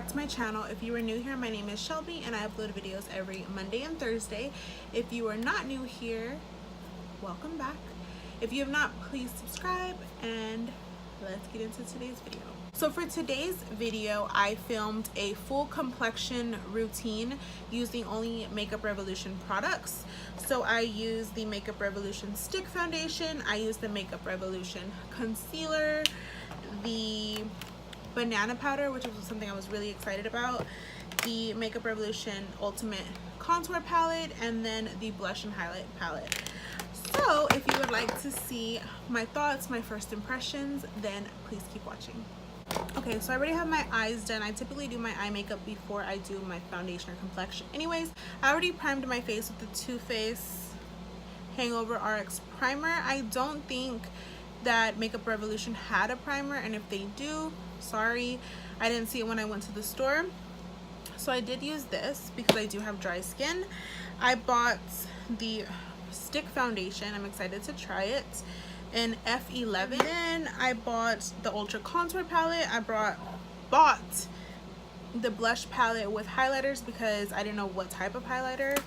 back to my channel. If you are new here, my name is Shelby and I upload videos every Monday and Thursday. If you are not new here, welcome back. If you have not, please subscribe and let's get into today's video. So for today's video, I filmed a full complexion routine using only Makeup Revolution products. So I used the Makeup Revolution stick foundation, I used the Makeup Revolution concealer, the banana powder, which was something I was really excited about, the Makeup Revolution Ultimate Contour Palette, and then the Blush and Highlight Palette. So if you would like to see my thoughts, my first impressions, then please keep watching. Okay, so I already have my eyes done. I typically do my eye makeup before I do my foundation or complexion. Anyways, I already primed my face with the Too Faced Hangover RX primer. I don't think that Makeup Revolution had a primer, and if they do, sorry, I didn't see it when I went to the store. So I did use this because I do have dry skin. I bought the stick foundation. I'm excited to try it in F11. Then I bought the Ultra Contour palette. I bought the blush palette with highlighters because I didn't know what type of highlighter.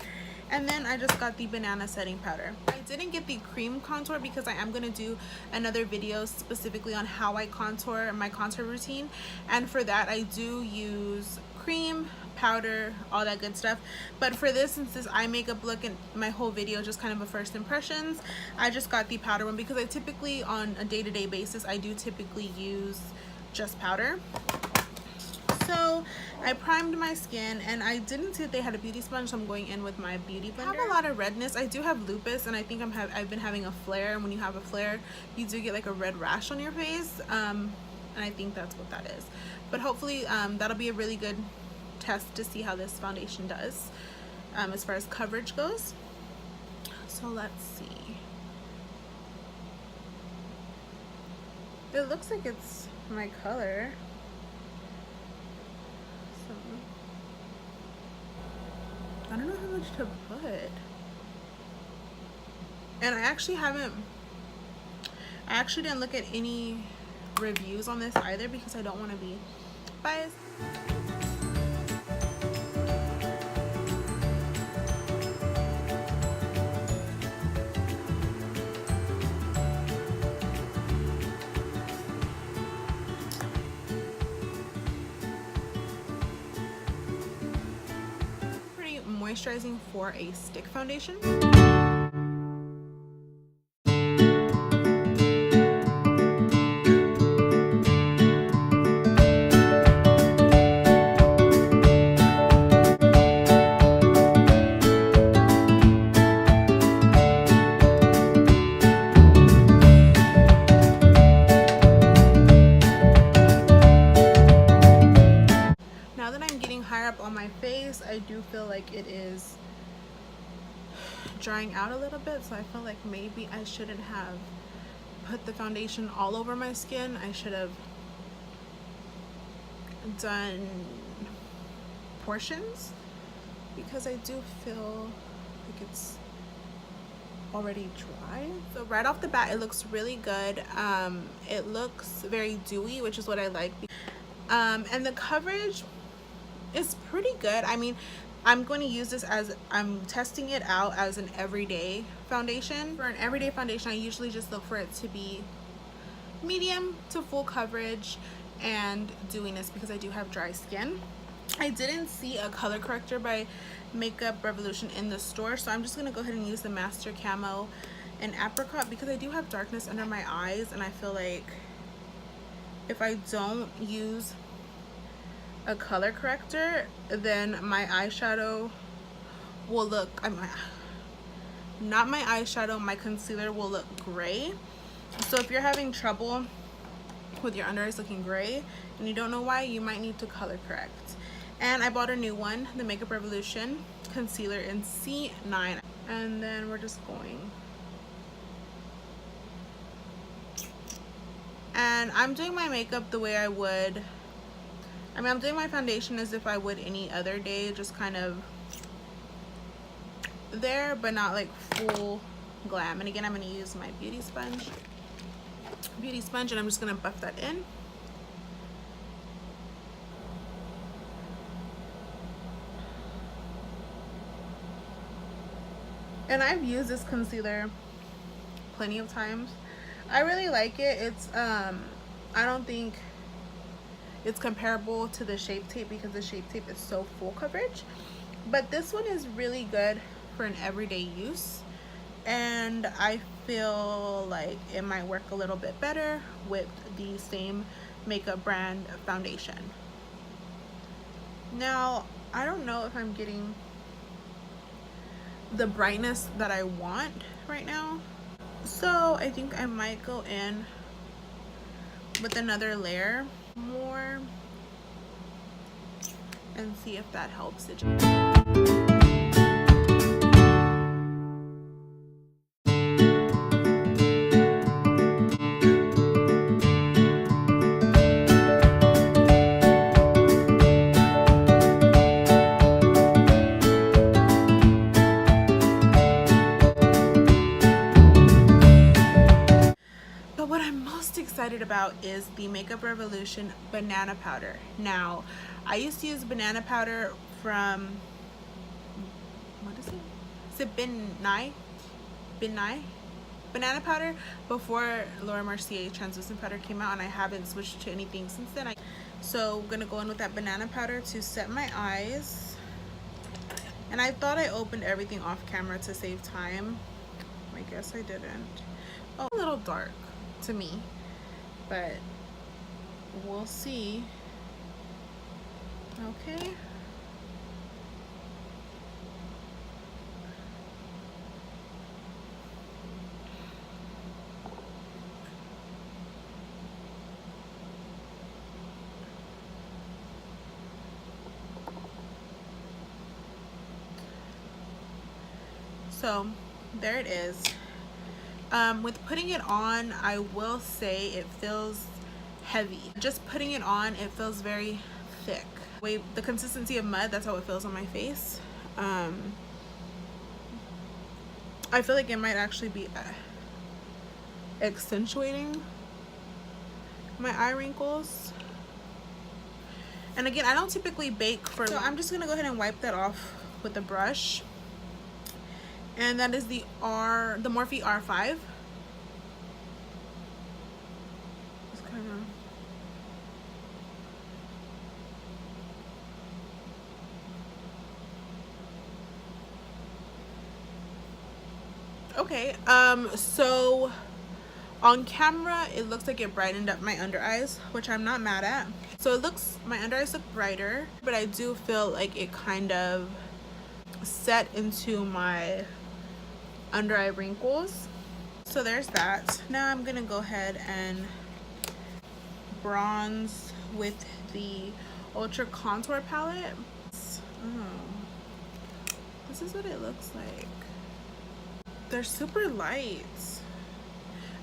And then I just got the banana setting powder. I didn't get the cream contour because I am going to do another video specifically on how I contour my contour routine, and for that I do use cream, powder, all that good stuff. But for this, since this eye makeup look and my whole video just kind of a first impressions, I just got the powder one because I typically, on a day-to-day basis, I do typically use just powder. So I primed my skin, and I didn't see that they had a beauty sponge, so I'm going in with my beauty blender. I have a lot of redness. I do have lupus, and I think I've been having a flare, and when you have a flare you do get like a red rash on your face, and I think that's what that is. But hopefully that'll be a really good test to see how this foundation does as far as coverage goes. So let's see. It looks like it's my color. I don't know how much to put. And I actually didn't look at any reviews on this either because I don't want to be biased. Moisturizing for a stick foundation. Now that I'm getting higher up on my face, I do feel like it is drying out a little bit, so I feel like maybe I shouldn't have put the foundation all over my skin. I should have done portions because I do feel like it's already dry. So right off the bat, it looks really good. It looks very dewy, which is what I like. And the coverage is pretty good. I mean, I'm going to use this as, I'm testing it out as an everyday foundation. For an everyday foundation, I usually just look for it to be medium to full coverage and dewiness because I do have dry skin. I didn't see a color corrector by Makeup Revolution in the store, so I'm just going to go ahead and use the Master Camo and Apricot because I do have darkness under my eyes, and I feel like if I don't use a color corrector, then my eyeshadow will look, not my eyeshadow, my concealer will look gray. So if you're having trouble with your under eyes looking gray and you don't know why, you might need to color correct. And I bought a new one, the Makeup Revolution concealer in C9, and then we're just going, and I'm doing my makeup the way I would, I'm doing my foundation as if I would any other day, just kind of there, but not like full glam. And again, I'm going to use my beauty sponge, and I'm just going to buff that in. And I've used this concealer plenty of times. I really like it. It's I don't think it's comparable to the Shape Tape because the Shape Tape is so full coverage, but this one is really good for an everyday use, and I feel like it might work a little bit better with the same makeup brand foundation. Now, I don't know if I'm getting the brightness that I want right now, so I think I might go in with another layer more and see if that helps it. Excited about is the Makeup Revolution banana powder. Now, I used to use banana powder from, what is it? Is it Benai banana powder before Laura Mercier translucent powder came out, and I haven't switched to anything since then. So I'm gonna go in with that banana powder to set my eyes. And I thought I opened everything off camera to save time. I guess I didn't. Oh, a little dark to me, but we'll see. Okay. So there it is. With putting it on, I will say it feels heavy. Just putting it on, it feels very thick. The consistency of mud, that's how it feels on my face. I feel like it might actually be accentuating my eye wrinkles. And again, I don't typically bake for, so I'm just gonna go ahead and wipe that off with a brush. And that is the Morphe R5. Just kind of. Okay, so on camera it looks like it brightened up my under eyes, which I'm not mad at. So it looks, my under eyes look brighter, but I do feel like it kind of set into my under eye wrinkles. So there's that. Now I'm gonna go ahead and bronze with the Ultra Contour palette. This is what it looks like. They're super light.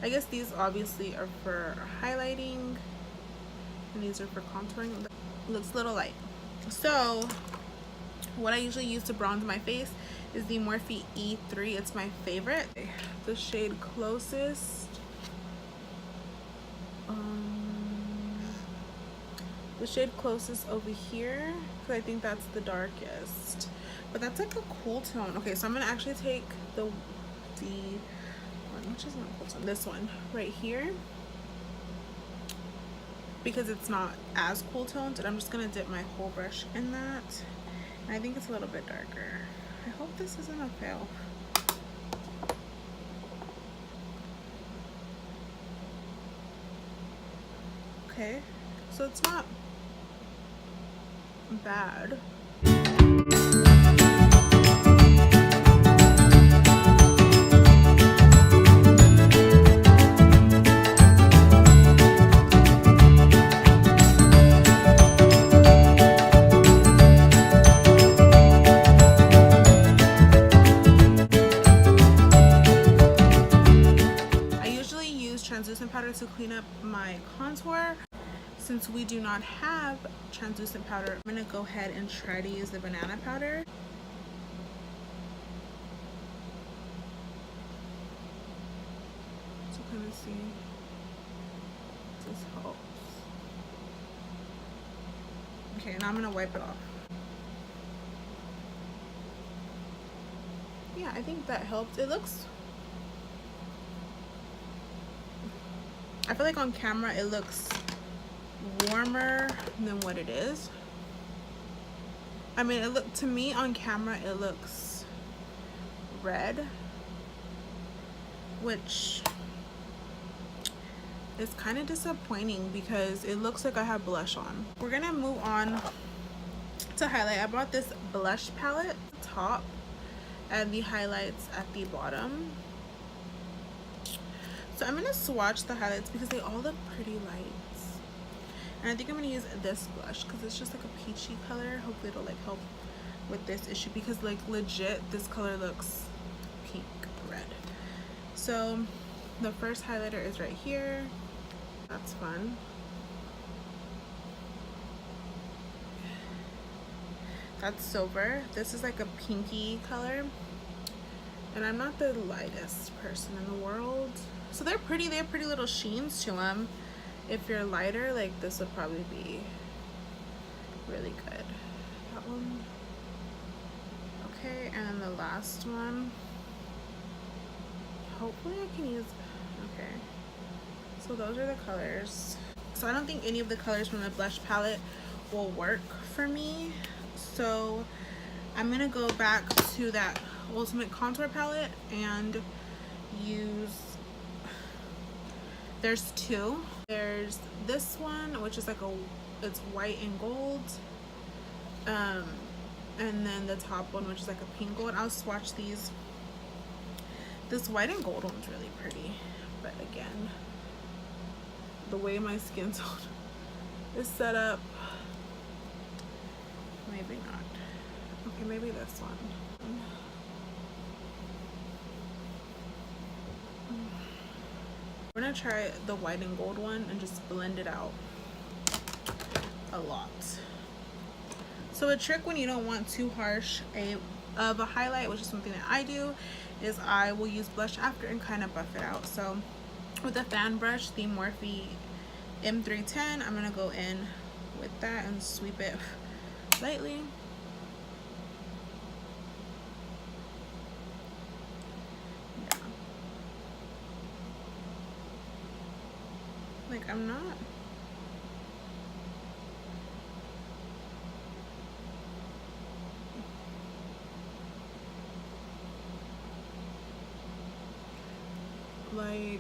I guess these obviously are for highlighting and these are for contouring. It looks a little light. So what I usually use to bronze my face is the Morphe E3. It's my favorite. The shade closest, over here, because I think that's the darkest, but that's like a cool tone. Okay, so I'm gonna actually take the one, which is not cool tone, this one right here, because it's not as cool toned, and I'm just gonna dip my whole brush in that. And I think it's a little bit darker. I hope this isn't a fail. Okay, so it's not bad. To clean up my contour. Since we do not have translucent powder, I'm gonna go ahead and try to use the banana powder. So kind of see if this helps. Okay, now I'm gonna wipe it off. yeah, I think that helped. It looks, I feel like on camera it looks warmer than what it is. I mean, to me on camera it looks red, which is kind of disappointing because it looks like I have blush on. We're gonna move on to highlight. I bought this blush palette top and the highlights at the bottom. So I'm gonna swatch the highlights because they all look pretty lights. And I think I'm gonna use this blush because it's just like a peachy color. Hopefully it'll like help with this issue because like legit this color looks pink red. So the first highlighter is right here. That's fun. That's silver. This is like a pinky color. And I'm not the lightest person in the world. So they're pretty, they have pretty little sheens to them. If you're lighter, like this would probably be really good. That one. Okay, and then the last one. Hopefully I can use, okay. So those are the colors. So I don't think any of the colors from the blush palette will work for me. So I'm gonna go back to that Ultimate Contour palette and use, there's two. There's this one, which is like it's white and gold. And then the top one, which is like a pink gold. I'll swatch these. This white and gold one's really pretty. But again, the way my skin tone is set up, maybe not. Okay, maybe this one. We're gonna try the white and gold one and just blend it out a lot. So a trick when you don't want too harsh of a highlight, which is something that I do, is I will use blush after and kind of buff it out. So with a fan brush, the Morphe M310, I'm gonna go in with that and sweep it lightly. Yeah. Like I'm not. Like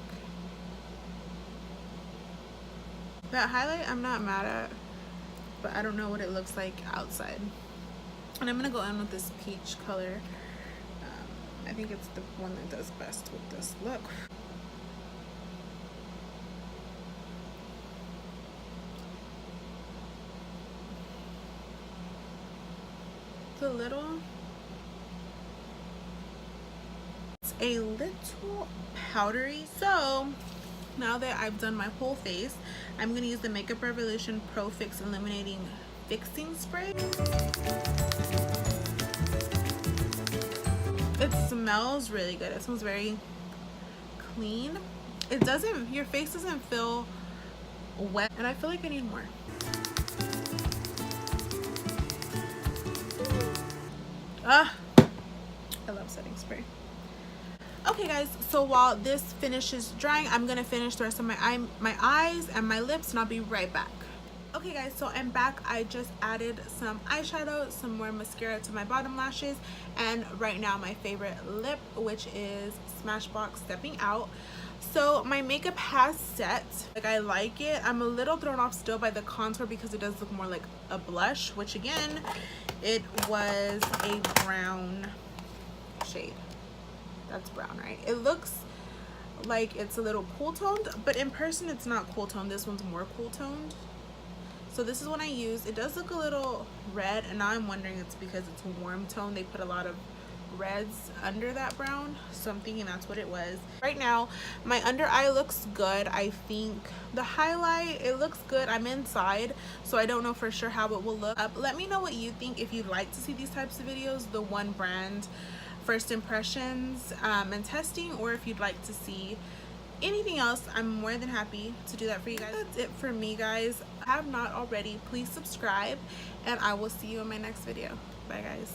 that highlight I'm not mad at, but I don't know what it looks like outside. And I'm gonna go in with this peach color. I think it's the one that does best with this look. It's a little powdery. So now that I've done my whole face, I'm gonna use the Makeup Revolution Pro Fix Illuminating Fixing Spray. It smells really good. It smells very clean. It doesn't, your face doesn't feel wet, and I feel like I need more. Ah, I love setting spray. Okay guys, so while this finishes drying, I'm gonna finish the rest of my eyes and my lips, and I'll be right back. Okay guys, so I'm back. I just added some eyeshadow, some more mascara to my bottom lashes, and right now my favorite lip, which is Smashbox Stepping Out. So my makeup has set. Like, I like it. I'm a little thrown off still by the contour because it does look more like a blush, which again, it was a brown shade. That's brown, right? It looks like it's a little cool toned, but in person it's not cool toned. This one's more cool toned. So this is what I use. It does look a little red, and now I'm wondering it's because it's warm tone. They put a lot of reds under that brown, so I'm thinking that's what it was. Right now my under eye looks good. I think the highlight, it looks good. I'm inside, so I don't know for sure how it will look. Let me know what you think, if you'd like to see these types of videos, the one brand first impressions and testing, or if you'd like to see anything else. I'm more than happy to do that for you guys. That's it for me, guys. If you have not already, please subscribe, and I will see you in my next video. Bye guys.